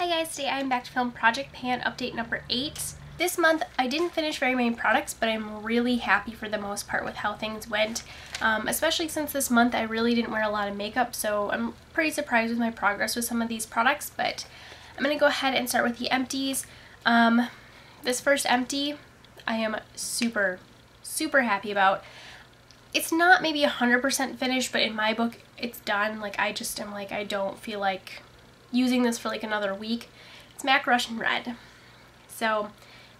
Hi guys, today I'm back to film Project Pan update number 8. This month I didn't finish very many products, but I'm really happy for the most part with how things went, especially since this month I really didn't wear a lot of makeup, so I'm pretty surprised with my progress with some of these products. But I'm going to go ahead and start with the empties. This first empty I am super happy about. It's not maybe 100% finished, but in my book it's done. Like, I just am like, I don't feel like using this for like another week. It's MAC Russian Red. So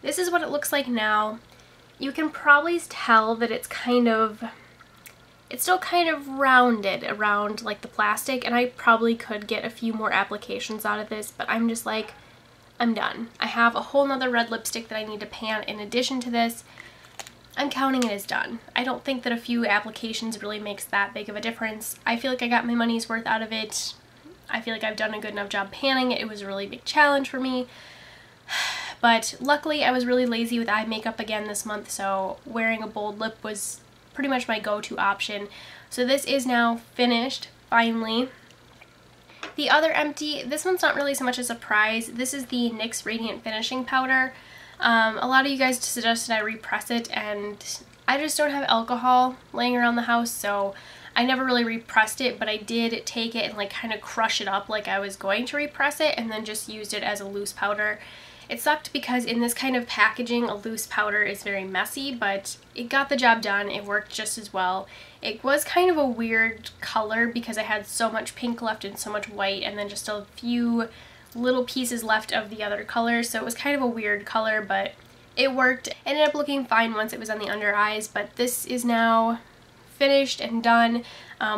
this is what it looks like now. You can probably tell that it's still kind of rounded around like the plastic, and I probably could get a few more applications out of this, but I'm just like, I'm done. I have a whole nother red lipstick that I need to pan in addition to this. I'm counting it as done. I don't think that a few applications really makes that big of a difference. I feel like I got my money's worth out of it. I feel like I've done a good enough job panning it. It was a really big challenge for me. But luckily I was really lazy with eye makeup again this month, so wearing a bold lip was pretty much my go-to option. So this is now finished, finally. The other empty, this one's not really so much a surprise. This is the NYX Radiant Finishing Powder. A lot of you guys suggested I repress it, and I just don't have alcohol laying around the house, so I never really repressed it, but I did take it and like kind of crush it up like I was going to repress it, and then just used it as a loose powder. It sucked because in this kind of packaging a loose powder is very messy, but it got the job done. It worked just as well. It was kind of a weird color because I had so much pink left and so much white, and then just a few little pieces left of the other colors, so it was kind of a weird color, but it worked. It ended up looking fine once it was on the under eyes, but this is now finished and done,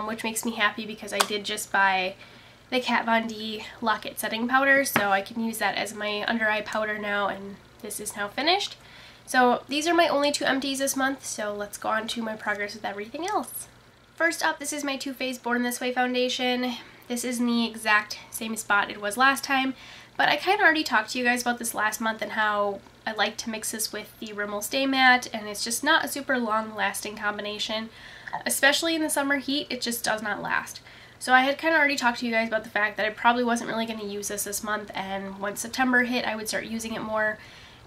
which makes me happy because I did just buy the Kat Von D Lock-It Setting Powder, so I can use that as my under eye powder now, and this is now finished. So these are my only two empties this month, so let's go on to my progress with everything else. First up, this is my Too Faced Born This Way foundation. This is in the exact same spot it was last time, but I kind of already talked to you guys about this last month and how I like to mix this with the Rimmel Stay Matte, and it's just not a super long lasting combination. Especially in the summer heat, it just does not last. So I had kind of already talked to you guys about the fact that I probably wasn't really going to use this month, and once September hit I would start using it more,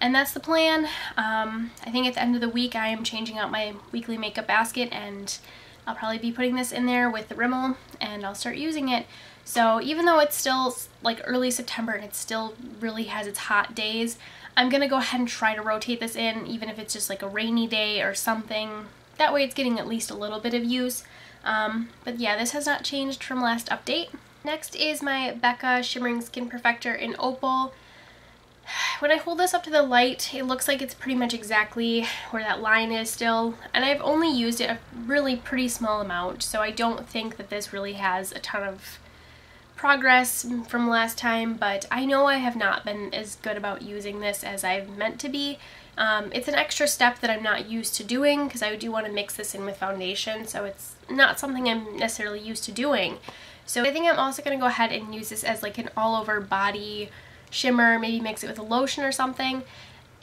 and that's the plan. I think at the end of the week I am changing out my weekly makeup basket, and I'll probably be putting this in there with the Rimmel, and I'll start using it. So even though it's still like early September and it still really has its hot days, I'm going to go ahead and try to rotate this in, even if it's just like a rainy day or something. That way it's getting at least a little bit of use. But yeah, this has not changed from last update. Next is my Becca Shimmering Skin Perfector in Opal. When I hold this up to the light, it looks like it's pretty much exactly where that line is still, and I've only used it a really pretty small amount, so I don't think that this really has a ton of progress from last time, but I know I have not been as good about using this as I've meant to be. It's an extra step that I'm not used to doing because I do want to mix this in with foundation, so it's not something I'm necessarily used to doing. So I think I'm also going to go ahead and use this as like an all-over body shimmer, maybe mix it with a lotion or something.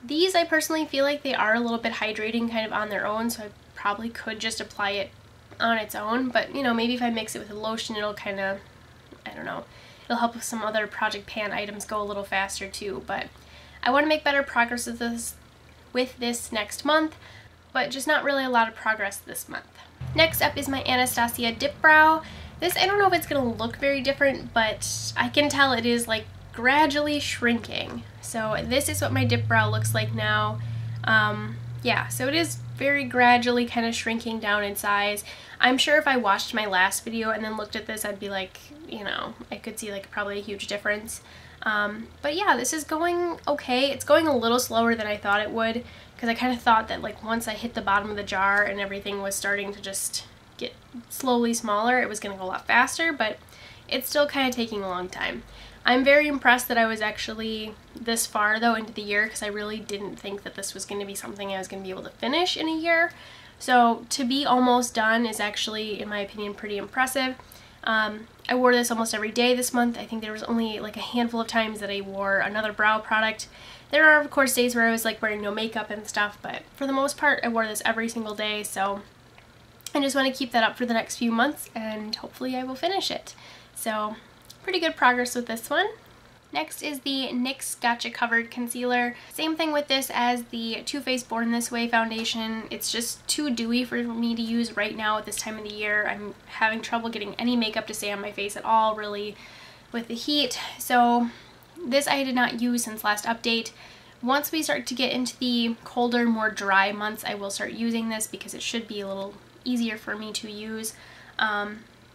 These I personally feel like they are a little bit hydrating kind of on their own, so I probably could just apply it on its own, but you know, maybe if I mix it with a lotion it'll kind of, I don't know, it'll help with some other Project Pan items go a little faster too. But I want to make better progress with this next month, but just not really a lot of progress this month. Next up is my Anastasia Dip Brow. This, I don't know if it's going to look very different, but I can tell it is like gradually shrinking. So this is what my dip brow looks like now. Yeah, so it is very gradually kind of shrinking down in size. I'm sure if I watched my last video and then looked at this, I'd be like, you know, I could see like probably a huge difference. But yeah, this is going okay. It's going a little slower than I thought it would, because I kind of thought that like once I hit the bottom of the jar and everything was starting to just get slowly smaller, it was going to go a lot faster, but it's still kind of taking a long time. I'm very impressed that I was actually this far though into the year, because I really didn't think that this was going to be something I was going to be able to finish in a year. So to be almost done is actually, in my opinion, pretty impressive. I wore this almost every day this month. I think there was only like a handful of times that I wore another brow product. There are of course days where I was like wearing no makeup and stuff, but for the most part I wore this every single day, so I just want to keep that up for the next few months and hopefully I will finish it. So pretty good progress with this one. Next is the NYX Gotcha Covered Concealer. Same thing with this as the Too Faced Born This Way foundation. It's just too dewy for me to use right now at this time of the year. I'm having trouble getting any makeup to stay on my face at all, really, with the heat. So this I did not use since last update. Once we start to get into the colder, more dry months, I will start using this because it should be a little easier for me to use.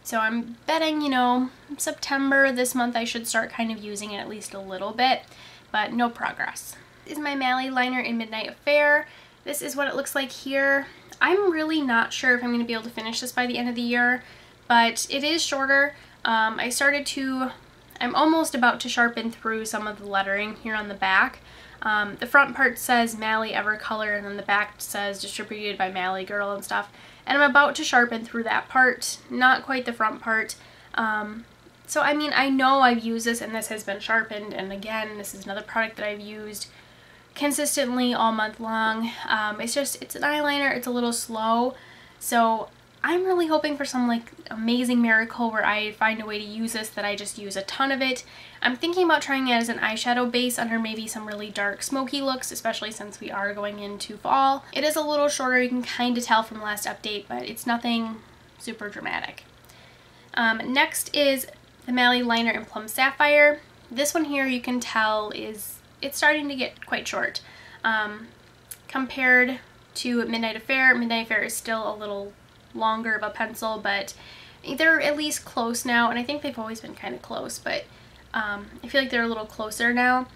So I'm betting, you know, September, this month, I should start kind of using it at least a little bit, but no progress. This is my Mally liner in Midnight Affair. This is what it looks like here. I'm really not sure if I'm going to be able to finish this by the end of the year, but it is shorter. I'm almost about to sharpen through some of the lettering here on the back. The front part says Mally Evercolor, and then the back says distributed by Mally Girl and stuff. And I'm about to sharpen through that part, not quite the front part. So I mean, I know I've used this and this has been sharpened, and again, this is another product that I've used consistently all month long. It's an eyeliner, it's a little slow, so I'm really hoping for some like amazing miracle where I find a way to use this that I just use a ton of it. I'm thinking about trying it as an eyeshadow base under maybe some really dark smoky looks, especially since we are going into fall. It is a little shorter, you can kind of tell from the last update, but it's nothing super dramatic. Next is the Mally liner in Plum Sapphire. This one here you can tell it's starting to get quite short. Compared to Midnight Affair is still a little longer of a pencil, but they're at least close now, and I think they've always been kind of close, but I feel like they're a little closer now.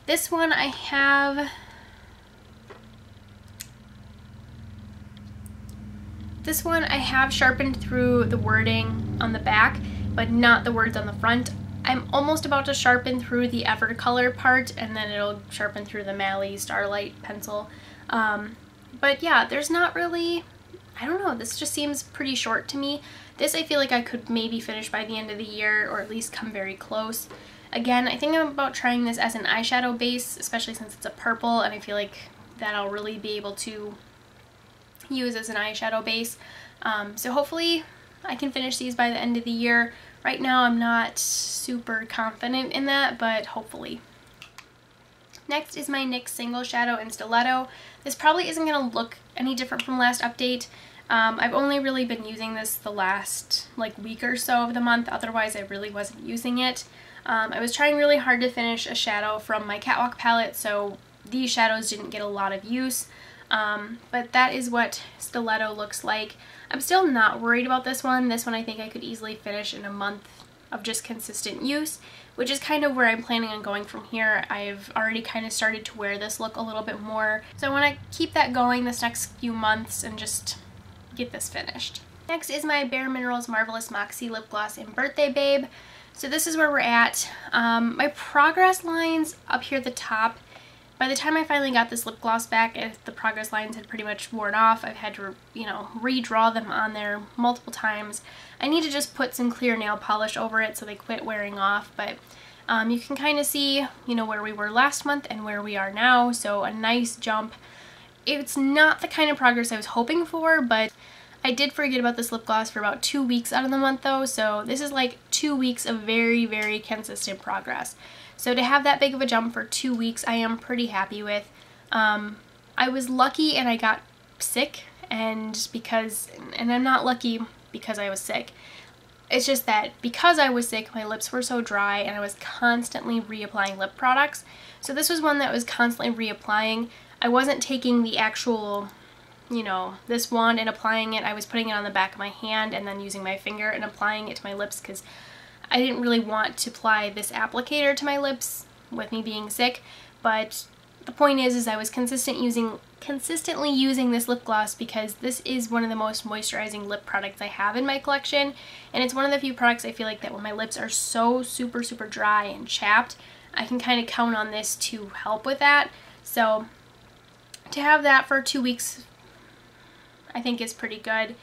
This one I have sharpened through the wording on the back, but not the words on the front. I'm almost about to sharpen through the Evercolor part, and then it'll sharpen through the Mally Starlight pencil. But yeah, there's not really, I don't know, this just seems pretty short to me. This I feel like I could maybe finish by the end of the year, or at least come very close. Again, I think I'm about trying this as an eyeshadow base, especially since it's a purple, and I feel like that I'll really be able to use as an eyeshadow base. So hopefully I can finish these by the end of the year. Right now I'm not super confident in that, but hopefully. Next is my NYX Single Shadow in Stiletto. This probably isn't going to look any different from last update. I've only really been using this the last like week or so of the month, otherwise I really wasn't using it. I was trying really hard to finish a shadow from my Catwalk palette, so these shadows didn't get a lot of use. But that is what Stiletto looks like. I'm still not worried about this one. This one I think I could easily finish in a month of just consistent use, which is kind of where I'm planning on going from here. I've already kind of started to wear this look a little bit more, so I want to keep that going this next few months and just get this finished. Next is my Bare Minerals Marvelous Moxie Lip Gloss in Birthday Babe. So this is where we're at. My progress lines up here at the top, by the time I finally got this lip gloss back, the progress lines had pretty much worn off. I've had to, you know, redraw them on there multiple times. I need to just put some clear nail polish over it so they quit wearing off, but you can kind of see, you know, where we were last month and where we are now, so a nice jump. It's not the kind of progress I was hoping for, but I did forget about this lip gloss for about 2 weeks out of the month though, so this is like 2 weeks of very, very consistent progress. So to have that big of a jump for 2 weeks, I am pretty happy with. I was lucky and I got sick, and I'm not lucky because I was sick. It's just that because I was sick, my lips were so dry and I was constantly reapplying lip products. So this was one that was constantly reapplying. I wasn't taking the actual, you know, this wand and applying it. I was putting it on the back of my hand and then using my finger and applying it to my lips because I didn't really want to apply this applicator to my lips with me being sick. But the point is I was consistently using this lip gloss because this is one of the most moisturizing lip products I have in my collection, and it's one of the few products I feel like that when my lips are so super dry and chapped, I can kind of count on this to help with that. So to have that for 2 weeks I think is pretty good.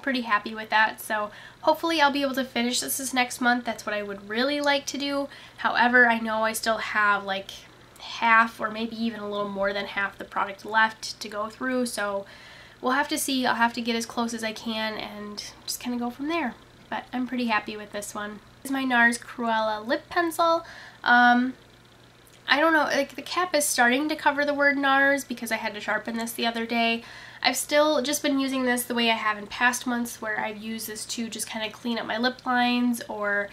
Pretty happy with that, so hopefully I'll be able to finish this next month. That's what I would really like to do. However, I know I still have like half or maybe even a little more than half the product left to go through, so we'll have to see. I'll have to get as close as I can and just kind of go from there, but I'm pretty happy with this one. This is my NARS Cruella lip pencil. I don't know, like the cap is starting to cover the word NARS because I had to sharpen this the other day. I've still just been using this the way I have in past months, where I've used this to just kind of clean up my lip lines, or,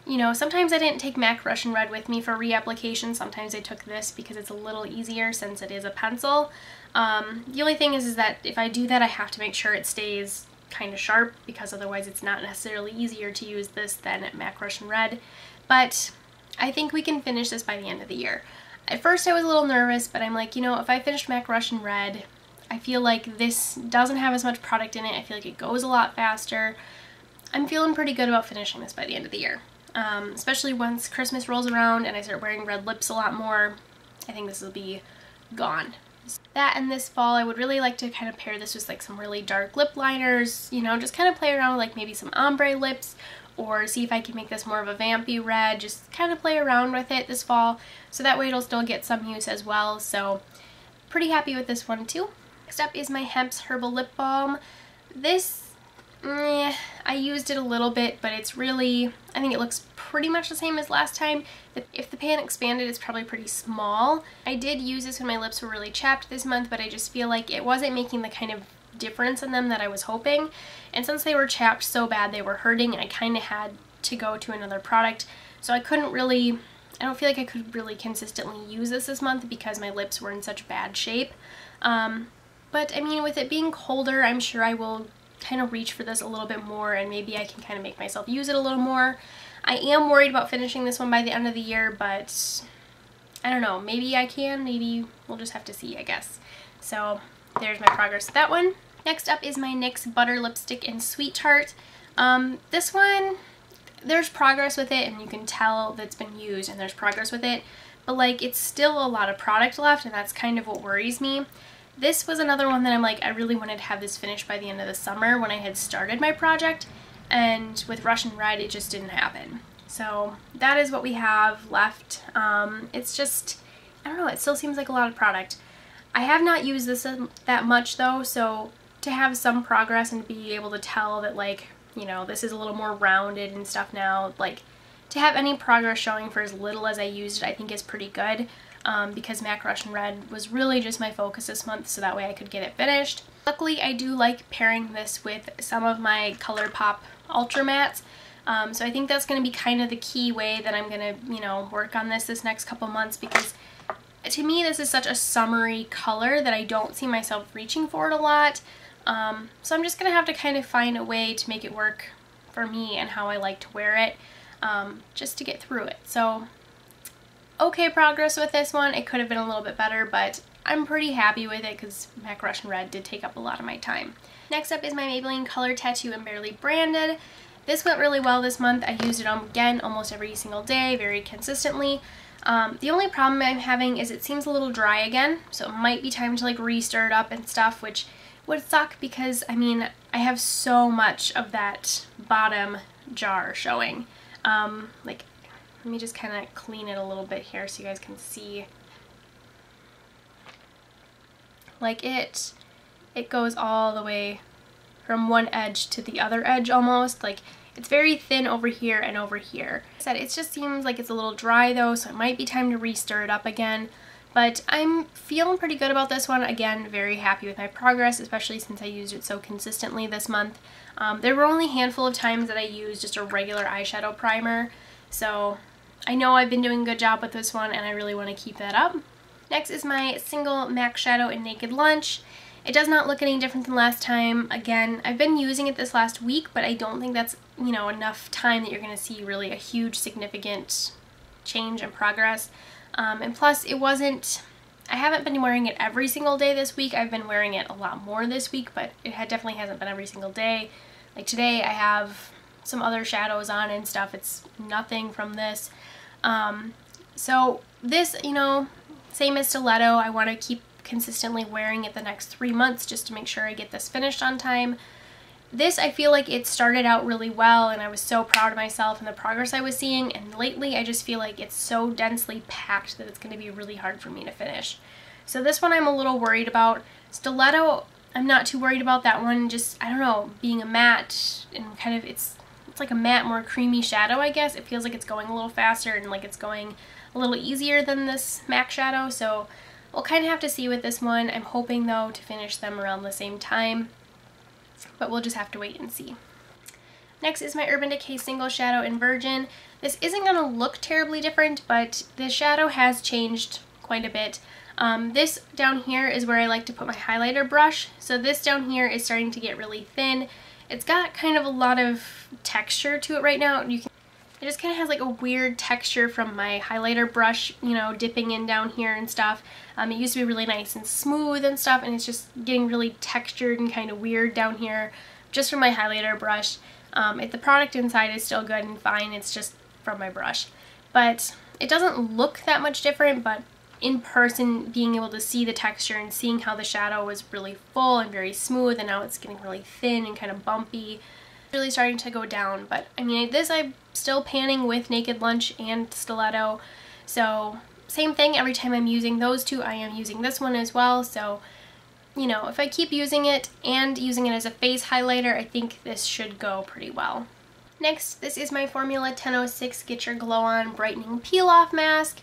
you know, sometimes I didn't take MAC Russian Red with me for reapplication. Sometimes I took this because it's a little easier since it is a pencil. The only thing is that if I do that, I have to make sure it stays kind of sharp, because otherwise it's not necessarily easier to use this than MAC Russian Red. But I think we can finish this by the end of the year. At first I was a little nervous, but I'm like, you know, if I finished MAC Russian Red, I feel like this doesn't have as much product in it. I feel like it goes a lot faster. I'm feeling pretty good about finishing this by the end of the year. Especially once Christmas rolls around and I start wearing red lips a lot more, I think this will be gone. That and this fall, I would really like to kind of pair this with like some really dark lip liners, you know, just kind of play around with like maybe some ombre lips, or see if I can make this more of a vampy red, just kind of play around with it this fall, so that way it'll still get some use as well. So pretty happy with this one too. Next up is my Hemp's Herbal Lip Balm. This, I used it a little bit, but it's really, I think it looks pretty much the same as last time. If the pan expanded, it's probably pretty small. I did use this when my lips were really chapped this month, but I just feel like it wasn't making the kind of difference in them that I was hoping, and since they were chapped so bad they were hurting, I kind of had to go to another product, so I don't feel like I could really consistently use this month because my lips were in such bad shape. But I mean, with it being colder, I'm sure I will kind of reach for this a little bit more, and maybe I can kind of make myself use it a little more. I am worried about finishing this one by the end of the year, but I don't know, maybe I can, maybe we'll just have to see, I guess. So there's my progress with that one. Next up is my NYX Butter Lipstick in Sweet Tart. This one, there's progress with it, and you can tell that's been used and there's progress with it, but like it's still a lot of product left, and that's kind of what worries me. This was another one that I'm like, I really wanted to have this finished by the end of the summer when I had started my project, and with Russian Red it just didn't happen. So that is what we have left. It's just, I don't know, it still seems like a lot of product. I have not used this that much though, so to have some progress and be able to tell that, like, you know, this is a little more rounded and stuff now, like to have any progress showing for as little as I used it, I think is pretty good, because MAC Russian Red was really just my focus this month, so that way I could get it finished. Luckily, I do like pairing this with some of my ColourPop Ultra Mattes, so I think that's going to be kind of the key way that I'm going to, you know, work on this next couple months, because to me this is such a summery color that I don't see myself reaching for it a lot. So I'm just going to have to kind of find a way to make it work for me and how I like to wear it, just to get through it. So okay progress with this one. It could have been a little bit better, but I'm pretty happy with it because MAC Russian Red did take up a lot of my time. Next up is my Maybelline Color Tattoo in Barely Branded. This went really well this month. I used it again almost every single day, very consistently. The only problem I'm having is it seems a little dry again, so it might be time to like re-stir it up and stuff, which would suck because, I mean, I have so much of that bottom jar showing. Like, let me just kind of clean it a little bit here so you guys can see. Like it goes all the way from one edge to the other edge almost. Like, it's very thin over here and over here. Like I said, it just seems like it's a little dry though, so it might be time to re-stir it up again. But I'm feeling pretty good about this one. Again, very happy with my progress, especially since I used it so consistently this month. There were only a handful of times that I used just a regular eyeshadow primer, so I know I've been doing a good job with this one and I really want to keep that up. Next is my single MAC shadow in Naked Lunch. It does not look any different than last time. Again, I've been using it this last week, but I don't think that's, you know, enough time that you're going to see really a huge significant change in progress. And plus, I haven't been wearing it every single day this week. I've been wearing it a lot more this week, but it definitely hasn't been every single day. Like today, I have some other shadows on and stuff. It's nothing from this. So this, you know, same as Stiletto, I want to keep consistently wearing it the next 3 months just to make sure I get this finished on time. This, I feel like it started out really well and I was so proud of myself and the progress I was seeing, and lately I just feel like it's so densely packed that it's going to be really hard for me to finish. So this one I'm a little worried about. Stiletto, I'm not too worried about that one, just, I don't know, being a matte and kind of, it's like a matte, more creamy shadow, I guess. It feels like it's going a little faster and like it's going a little easier than this MAC shadow, so we'll kind of have to see with this one. I'm hoping though to finish them around the same time, but we'll just have to wait and see. Next is my Urban Decay Single Shadow in Virgin. This isn't going to look terribly different, but the shadow has changed quite a bit. This down here is where I like to put my highlighter brush. So this down here is starting to get really thin. It's got kind of a lot of texture to it right now. It just kind of has like a weird texture from my highlighter brush, you know, dipping in down here and stuff. It used to be really nice and smooth and stuff, and it's just getting really textured and kind of weird down here just from my highlighter brush. If the product inside is still good and fine, it's just from my brush. But it doesn't look that much different, but in person, being able to see the texture and seeing how the shadow was really full and very smooth, and now it's getting really thin and kind of bumpy, really starting to go down. But I mean, this I'm still panning with Naked Lunch and Stiletto, so same thing. Every time I'm using those two, I am using this one as well. So, you know, if I keep using it and using it as a face highlighter, I think this should go pretty well. Next, this is my Formula 1006 Get Your Glow On Brightening Peel Off Mask.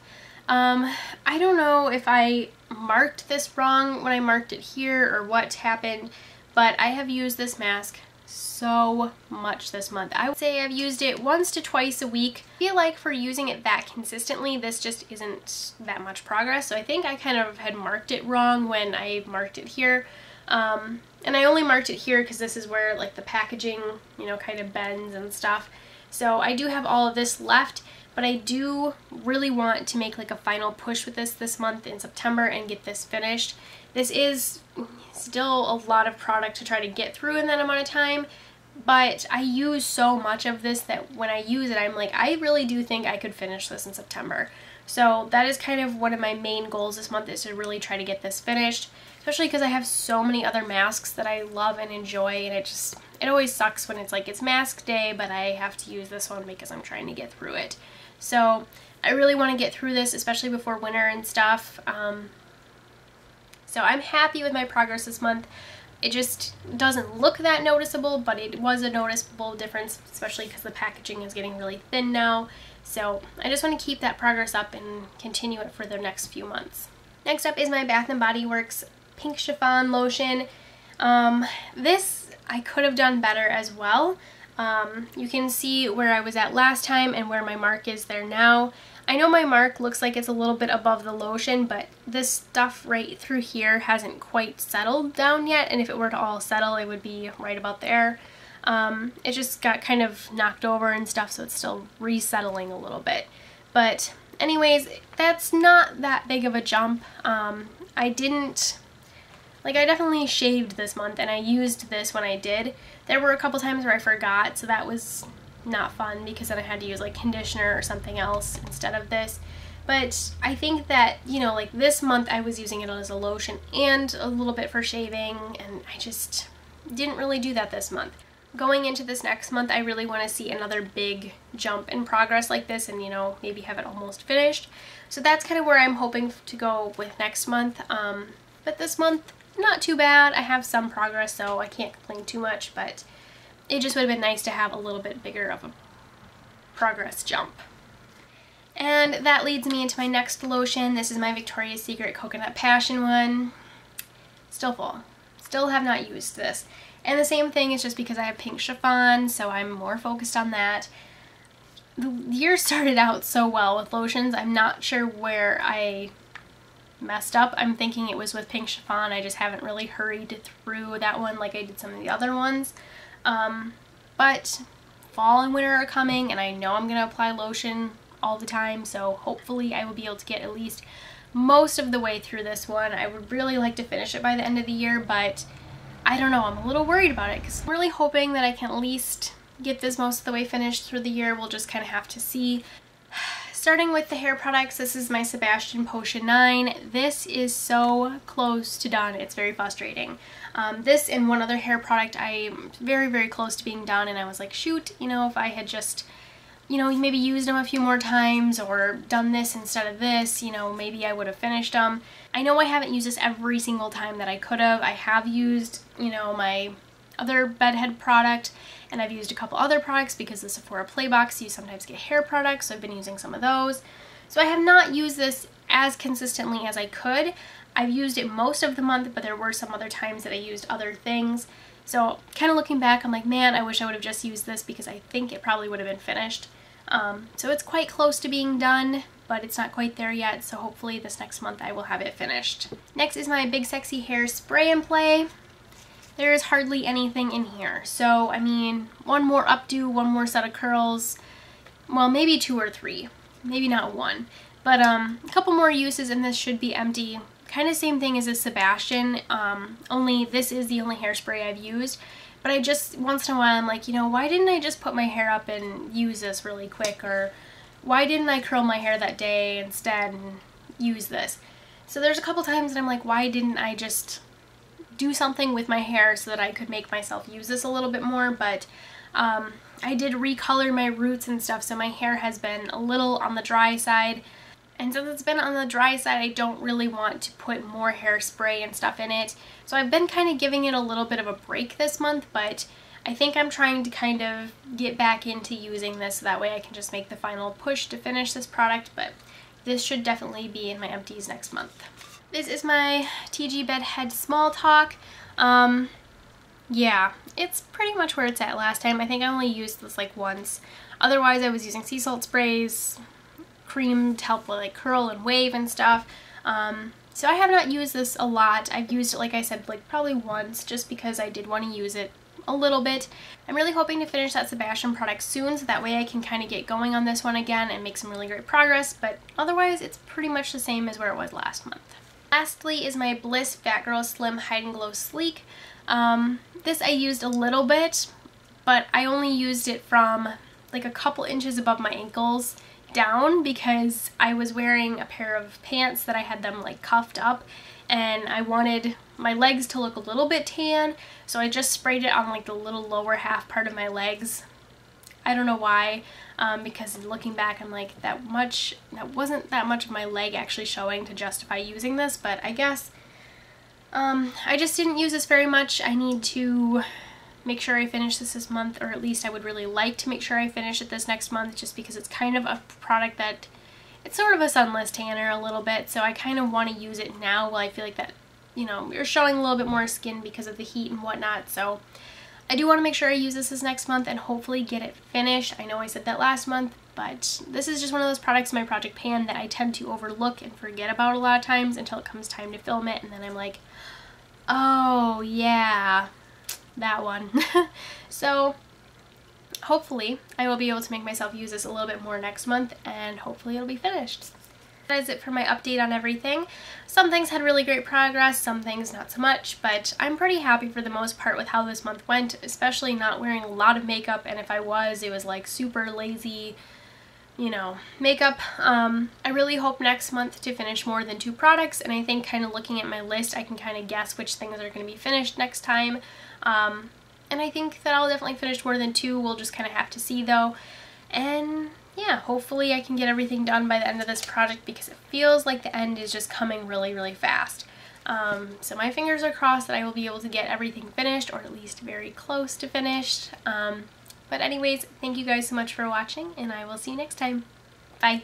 I don't know if I marked this wrong when I marked it here or what happened, but I have used this mask so much this month. I would say I've used it once to twice a week. I feel like for using it that consistently, this just isn't that much progress, so I think I kind of had marked it wrong when I marked it here. And I only marked it here because this is where like the packaging, you know, kind of bends and stuff. So I do have all of this left, but I do really want to make like a final push with this month in September and get this finished. This is still a lot of product to try to get through in that amount of time, but I use so much of this that when I use it, I'm like, I really do think I could finish this in September. So that is kind of one of my main goals this month, is to really try to get this finished, especially because I have so many other masks that I love and enjoy, and it always sucks when it's like it's mask day, but I have to use this one because I'm trying to get through it. So I really want to get through this, especially before winter and stuff. So I'm happy with my progress this month. It just doesn't look that noticeable, but it was a noticeable difference, especially because the packaging is getting really thin now. So I just want to keep that progress up and continue it for the next few months. Next up is my Bath & Body Works Pink Chiffon Lotion. This I could have done better as well. You can see where I was at last time and where my mark is there now. I know my mark looks like it's a little bit above the lotion, but this stuff right through here hasn't quite settled down yet, and if it were to all settle, it would be right about there. It just got kind of knocked over and stuff, so it's still resettling a little bit. But anyways, that's not that big of a jump. I definitely shaved this month, and I used this when I did. There were a couple times where I forgot, so that was not fun because then I had to use like conditioner or something else instead of this. But I think that, you know, like this month I was using it as a lotion and a little bit for shaving, and I just didn't really do that this month. Going into this next month, I really want to see another big jump in progress like this, and, you know, maybe have it almost finished. So that's kind of where I'm hoping to go with next month. But this month, not too bad. I have some progress, so I can't complain too much, but it just would have been nice to have a little bit bigger of a progress jump. And that leads me into my next lotion. This is my Victoria's Secret Coconut Passion one. Still full. Still have not used this. And the same thing is just because I have pink chiffon, so I'm more focused on that. The year started out so well with lotions. I'm not sure where I messed up. I'm thinking it was with pink chiffon. I just haven't really hurried through that one like I did some of the other ones. But fall and winter are coming, and I know I'm going to apply lotion all the time, so hopefully I will be able to get at least most of the way through this one. I would really like to finish it by the end of the year, but I don't know, I'm a little worried about it because I'm really hoping that I can at least get this most of the way finished through the year. We'll just kind of have to see. Starting with the hair products, this is my Sebastian Potion 9. This is so close to done. It's very frustrating. This and one other hair product, I'm very, very close to being done, and I was like, shoot, you know, if I had just, you know, maybe used them a few more times or done this instead of this, you know, maybe I would have finished them. I know I haven't used this every single time that I could have. I have used, you know, my other bedhead product, and I've used a couple other products because the Sephora Play Box, you sometimes get hair products, so I've been using some of those. So I have not used this as consistently as I could. I've used it most of the month, but there were some other times that I used other things. So kind of looking back, I'm like, man, I wish I would have just used this because I think it probably would have been finished. So it's quite close to being done, but it's not quite there yet, so hopefully this next month I will have it finished. Next is my Big Sexy Hair Spray and Play. There is hardly anything in here. So, I mean, one more updo, one more set of curls, well, maybe 2 or 3, maybe not 1. But a couple more uses and this should be empty. Kind of same thing as a Sebastian, only this is the only hairspray I've used. But I just, once in a while, I'm like, you know, why didn't I just put my hair up and use this really quick? Or why didn't I curl my hair that day instead and use this? So there's a couple times that I'm like, why didn't I just do something with my hair so that I could make myself use this a little bit more? But I did recolor my roots and stuff, so my hair has been a little on the dry side. And since it's been on the dry side, I don't really want to put more hairspray and stuff in it. So I've been kind of giving it a little bit of a break this month, but I think I'm trying to kind of get back into using this so that way I can just make the final push to finish this product, but this should definitely be in my empties next month. This is my TG Bed Head Small Talk. Yeah, it's pretty much where it's at last time. I think I only used this like once. Otherwise I was using sea salt sprays, cream to help with like curl and wave and stuff. So I have not used this a lot. I've used it, like I said, like probably once just because I did want to use it a little bit. I'm really hoping to finish that Sebastian product soon so that way I can kind of get going on this one again and make some really great progress, but otherwise it's pretty much the same as where it was last month. Lastly is my Bliss Fat Girl Slim Hide and Glow Sleek. This I used a little bit, but I only used it from like a couple inches above my ankles down because I was wearing a pair of pants that I had them like cuffed up and I wanted my legs to look a little bit tan, so I just sprayed it on like the little lower half part of my legs. I don't know why, because looking back I'm like that wasn't that much of my leg actually showing to justify using this, but I guess I just didn't use this very much. I need to make sure I finish this month, or at least I would really like to make sure I finish it this next month just because it's kind of a product that it's sort of a sunless tanner a little bit, so I kind of want to use it now while I feel like that, you know, you're showing a little bit more skin because of the heat and whatnot. So I do want to make sure I use this next month and hopefully get it finished. I know I said that last month, but this is just one of those products in my project pan that I tend to overlook and forget about a lot of times until it comes time to film it, and then I'm like, oh yeah, that one. So hopefully I will be able to make myself use this a little bit more next month and hopefully it'll be finished. That is it for my update on everything. Some things had really great progress, some things not so much, but I'm pretty happy for the most part with how this month went, especially not wearing a lot of makeup, and if I was, it was like super lazy, you know, makeup. I really hope next month to finish more than 2 products, and I think kind of looking at my list I can kind of guess which things are going to be finished next time. And I think that I'll definitely finish more than 2, we'll just kind of have to see though. And yeah, hopefully I can get everything done by the end of this project because it feels like the end is just coming really, really fast. So my fingers are crossed that I will be able to get everything finished, or at least very close to finished. But anyways, thank you guys so much for watching, and I will see you next time. Bye!